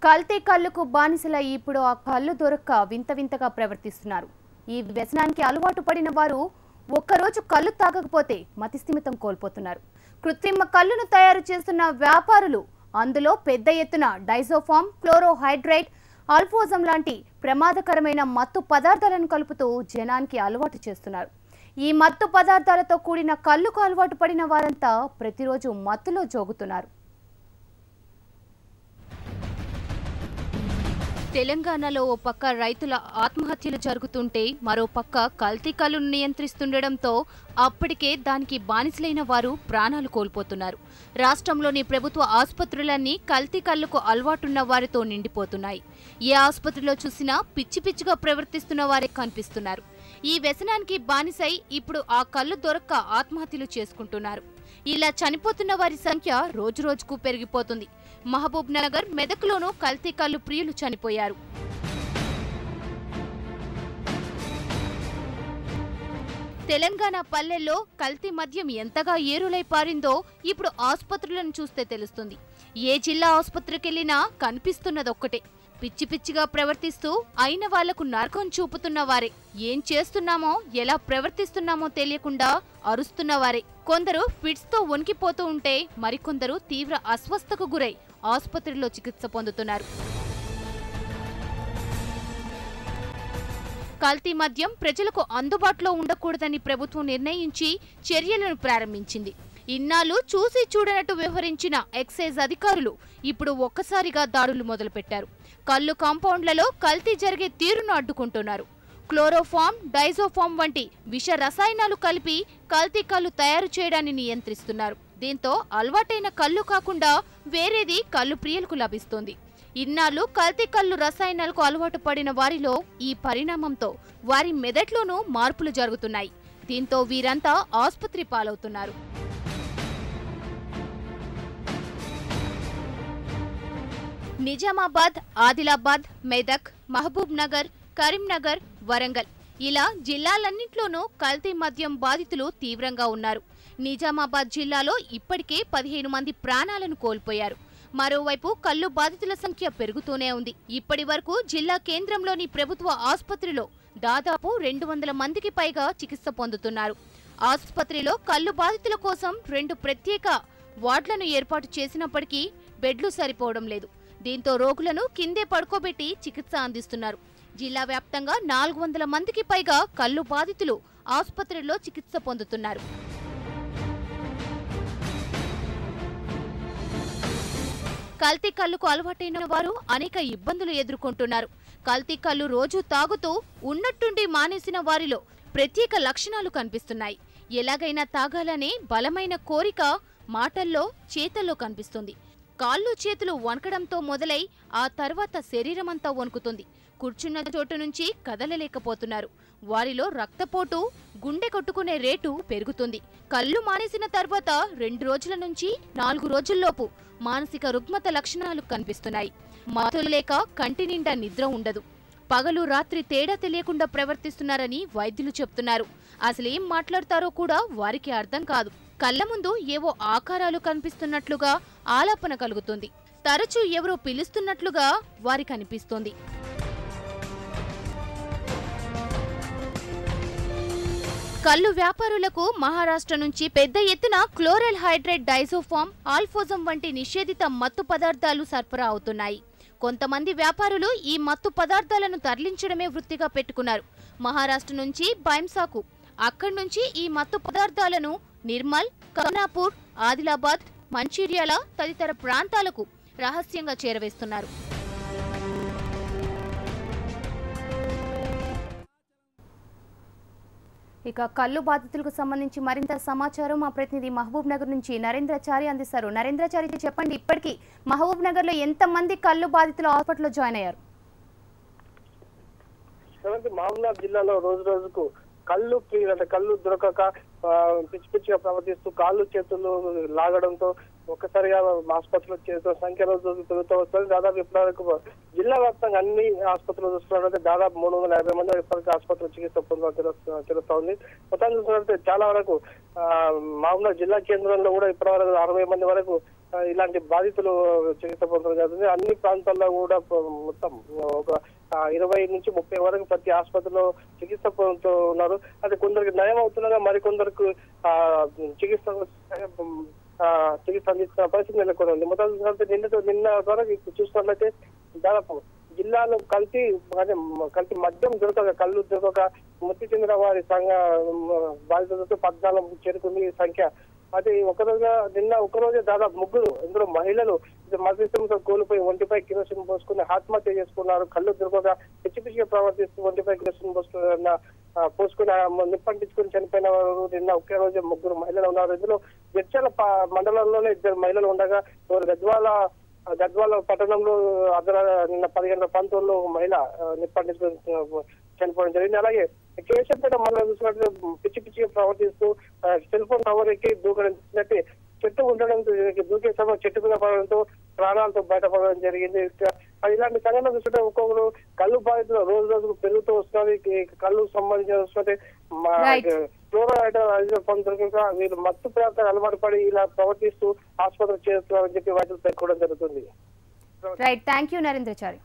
కల్తీ కళ్ళుకు బానిసల ఇప్పుడు ఆ కళ్ళు దొరక్క వింత వింతగా ప్రవర్తిస్తున్నారు. ఈ వ్యసనానికి అలవాటు పడిన వారు ఒక్కరోజు కళ్ళు తాగకపోతే మతిస్థిమితం కోల్పోతున్నారు. కృత్రిమ కళ్ళును తయారు చేస్తున్న వ్యాపారులు అందులో పెద్ద ఎత్తున డైజోఫామ్, క్లోరోహైడ్రేట్, ఆల్ఫోజం లాంటి ప్రమాదకరమైన మత్తు పదార్థాలను కలుపుతూ జనానికి అలవాటు చేస్తున్నారు. ఈ మత్తు పదార్థాలతో కూడిన కళ్ళుకు అలవాటు పడిన వారంతా ప్రతిరోజు మత్తులో జోగుతున్నారు. తెలంగాణలో ఓ పక్క రైతుల ఆత్మహత్యలు జరుగుతుంటే మరో పక్క కల్తీ కళ్ళును నియంత్రిస్తుండటంతో అప్పటికే దానికి బానిసలైన వారు ప్రాణాలు కోల్పోతున్నారు. రాష్ట్రంలోని ప్రభుత్వ ఆసుపత్రులన్నీ కల్తీ కళ్ళుకు అలవాటున్న వారితో నిండిపోతున్నాయి. ఏ ఆసుపత్రిలో చూసినా పిచ్చి పిచ్చిగా ప్రవర్తిస్తున్న వారే కనిపిస్తున్నారు. ఈ వ్యసనానికి బానిసై ఇప్పుడు ఆ కళ్ళు దొరక్క ఆత్మహత్యలు చేసుకుంటున్నారు. ఇలా చనిపోతున్న వారి సంఖ్య రోజురోజుకు పెరిగిపోతుంది. మహబూబ్ నగర్, మెదక్లోనూ కల్తీ కళ్ళు ప్రియులు చనిపోయారు. తెలంగాణ పల్లెల్లో కల్తీ మద్యం ఎంతగా ఏరులై పారిందో ఇప్పుడు ఆసుపత్రులను చూస్తే తెలుస్తుంది. ఏ జిల్లా ఆసుపత్రికెళ్లినా కనిపిస్తున్నదొక్కటే. పిచ్చి పిచ్చిగా ప్రవర్తిస్తూ అయిన వాళ్లకు నరకం చూపుతున్న వారే. ఏం చేస్తున్నామో, ఎలా ప్రవర్తిస్తున్నామో తెలియకుండా అరుస్తున్న వారే. కొందరు ఫిట్స్ తో వణికిపోతూ ఉంటే మరికొందరు తీవ్ర అస్వస్థకు గురై ఆసుపత్రిలో చికిత్స పొందుతున్నారు. కల్తీ మద్యం ప్రజలకు అందుబాటులో ఉండకూడదని ప్రభుత్వం నిర్ణయించి చర్యలను ప్రారంభించింది. ఇన్నాళ్లు చూసి చూడనట్టు వ్యవహరించిన ఎక్సైజ్ అధికారులు ఇప్పుడు ఒక్కసారిగా దాడులు మొదలుపెట్టారు. కళ్ళు కాంపౌండ్లలో కల్తీ జరిగే తీరును అడ్డుకుంటున్నారు. క్లోరోఫామ్, డైజోఫామ్ వంటి విష రసాయనాలు కలిపి కల్తీ కళ్ళు తయారు చేయడాన్ని నియంత్రిస్తున్నారు. దీంతో అలవాటైన కళ్ళు కాకుండా వేరేది కళ్ళు ప్రియులకు లభిస్తోంది. ఇన్నాళ్లు కల్తీ కళ్ళు రసాయనాలకు అలవాటు పడిన వారిలో ఈ పరిణామంతో వారి మెదట్లోనూ మార్పులు జరుగుతున్నాయి. దీంతో వీరంతా ఆసుపత్రి పాలవుతున్నారు. నిజామాబాద్, ఆదిలాబాద్, మెదక్, మహబూబ్ నగర్, కరీంనగర్, వరంగల్ ఇలా జిల్లాలన్నింటిలోనూ కల్తీ మద్యం బాధితులు తీవ్రంగా ఉన్నారు. నిజామాబాద్ జిల్లాలో ఇప్పటికే 15 మంది ప్రాణాలను కోల్పోయారు. మరోవైపు కళ్ళు బాధితుల సంఖ్య పెరుగుతూనే ఉంది. ఇప్పటి వరకు జిల్లా కేంద్రంలోని ప్రభుత్వ ఆసుపత్రిలో దాదాపు 200 మందికి పైగా చికిత్స పొందుతున్నారు. ఆసుపత్రిలో కళ్ళు బాధితుల కోసం 2 ప్రత్యేక వార్డులను ఏర్పాటు చేసినప్పటికీ బెడ్లు సరిపోవడం లేదు. దీంతో రోగులను కిందే పడుకోబెట్టి చికిత్స అందిస్తున్నారు. జిల్లా వ్యాప్తంగా 400 మందికి పైగా కళ్ళు బాధితులు ఆసుపత్రిలో చికిత్స పొందుతున్నారు. కల్తీ కళ్ళుకు అలవాటైన వారు అనేక ఇబ్బందులు ఎదుర్కొంటున్నారు. కల్తీ కళ్ళు రోజు తాగుతూ ఉన్నట్టుండి మానేసిన వారిలో ప్రత్యేక లక్షణాలు కనిపిస్తున్నాయి. ఎలాగైనా తాగాలనే బలమైన కోరిక మాటల్లో, చేతల్లో కనిపిస్తుంది. కాళ్ళు చేతులు వణకడంతో మొదలై ఆ తర్వాత శరీరమంతా వణుకుతుంది. కూర్చున్న చోటు నుంచి కదలలేకపోతున్నారు. వారిలో రక్తపోటు, గుండె కొట్టుకునే రేటు పెరుగుతుంది. కళ్ళు మానేసిన తర్వాత 2 రోజుల నుంచి 4 రోజుల్లోపు మానసిక రుగ్మత లక్షణాలు కనిపిస్తున్నాయి. మాతులు లేక కంటి నిండా నిద్ర ఉండదు. పగలు రాత్రి తేడా తెలియకుండా ప్రవర్తిస్తున్నారని వైద్యులు చెప్తున్నారు. అసలేం మాట్లాడతారో కూడా వారికి అర్థం కాదు. కళ్ళ ముందు ఏవో ఆకారాలు కనిపిస్తున్నట్లుగా ఆలాపన కలుగుతుంది. తరచూ ఎవరో పిలుస్తున్నట్లుగా వారికి అనిపిస్తోంది. కళ్ళు వ్యాపారులకు మహారాష్ట్ర నుంచి పెద్ద ఎత్తున క్లోరోహైడ్రేట్, డైజోఫామ్, ఆల్ఫోజం వంటి నిషేధిత మత్తు పదార్థాలు సరఫరా అవుతున్నాయి. కొంతమంది వ్యాపారులు ఈ మత్తు పదార్థాలను తరలించడమే వృత్తిగా పెట్టుకున్నారు. మహారాష్ట్ర నుంచి బైంసాకు, అక్కడి నుంచి ఈ మత్తు పదార్థాలను నిర్మల్, ఖానాపూర్, ఆదిలాబాద్, మంచిర్యాల తదితర ప్రాంతాలకు రహస్యంగా చేరవేస్తున్నారు. ఇక కళ్ళు బాధితులకు సంబంధించి మరింత సమాచారం మా ప్రతినిధి మహబూబ్ నగర్ నుంచి నరేంద్రచారి అందిస్తారు. నరేంద్రచారి, చెప్పండి, ఇప్పటికీ మహబూబ్ నగర్ లో ఎంతమంది కళ్ళు బాధితులు హాస్పిటల్లో జాయిన్ అయ్యారు? మహబూబ్నగర్ జిల్లాలో రోజు రోజుకు కళ్ళు కళ్ళు దొరకక పిచ్చి పిచ్చిగా ప్రవర్తిస్తూ కాళ్ళు చేతులు లాగడంతో ఒక్కసారిగా ఆసుపత్రిలో చేరుతున్న సంఖ్య రోజు పెరుగుతూ వస్తుంది. దాదాపు ఇప్పటివరకు జిల్లా వ్యాప్తంగా అన్ని ఆసుపత్రులు చూస్తున్నట్లయితే దాదాపు 350 మంది ఇప్పటికీ ఆసుపత్రిలో చికిత్స పొందడం తెలుస్తా ఉంది. మొత్తం చూసినట్లయితే చాలా వరకు మహబూబ్నగర్ జిల్లా కేంద్రంలో కూడా ఇప్పటివరకు 60 మంది వరకు ఇలాంటి బాధితులు చికిత్స పొందడం జరుగుతుంది. అన్ని ప్రాంతాల్లో కూడా మొత్తం ఒక 20 నుంచి 30 వరకు ప్రతి ఆసుపత్రిలో చికిత్స పొందుతూ ఉన్నారు. అది కొందరికి నయం అవుతుండగా మరికొందరికి చికిత్స అందిస్తున్న పరిస్థితి నెలకొని ఉంది. మొత్తం నిన్న ద్వారా చూసుకున్నట్లయితే దాదాపు జిల్లాలో కల్తీ మద్యం దొరకక, కళ్ళు దొరకక మృతి చెందిన వారి బాధితులతో 14 చేరుకుంది ఈ సంఖ్య. అది నిన్న ఒకరోజే దాదాపు 3, ఇందులో మహిళలు మద్యసంతో కోల్పోయి ఒంటిపై కిరోసిన్ పోసుకుని ఆత్మహత్య చేసుకున్నారు. కళ్ళు దొరకక పిచ్చిగా ప్రవర్తిస్తూ ఒంటిపై కిరోసిన్ పోసుకుని నిప్పంటించుకుని చనిపోయిన వారు నిన్న ఒకే రోజు 3 మహిళలు ఉన్నారు. ఇందులో జడ్చర్ల మండలంలోనే 2 మహిళలు ఉండగా గద్వాల పట్టణంలో నిన్న 10 గంటల ప్రాంతంలో మహిళ నిప్పంటించుకుని చనిపోవడం జరిగింది. అలాగే కేశంపేట మండలం చూసినట్టు పిచ్చిగా ప్రవర్తిస్తూ సెల్ ఫోన్ టవర్ ఎక్కి దూకడంటే చెట్టు ఉండడంతో దూకే సమయం చెట్టు మీద పడడంతో ప్రాణాలతో బయటపడడం జరిగింది. ఇలాంటి సంఘటన చూస్తుంటే ఒక్కొక్కరు కళ్ళు బాధితులు రోజు రోజుకు పెరుగుతూ వస్తున్నది. కళ్ళు సంబంధించిన వస్తుంటే ఫ్లోరైడ్ పొందుతున్నా వీళ్ళు మత్తు ప్రాంతాలు అలవాటు పడి ఇలా ప్రవర్తిస్తూ ఆసుపత్రికి చేస్తున్నారని చెప్పి వైద్యులు పేర్కొనడం జరుగుతుంది. Right, thank you Narendrachari.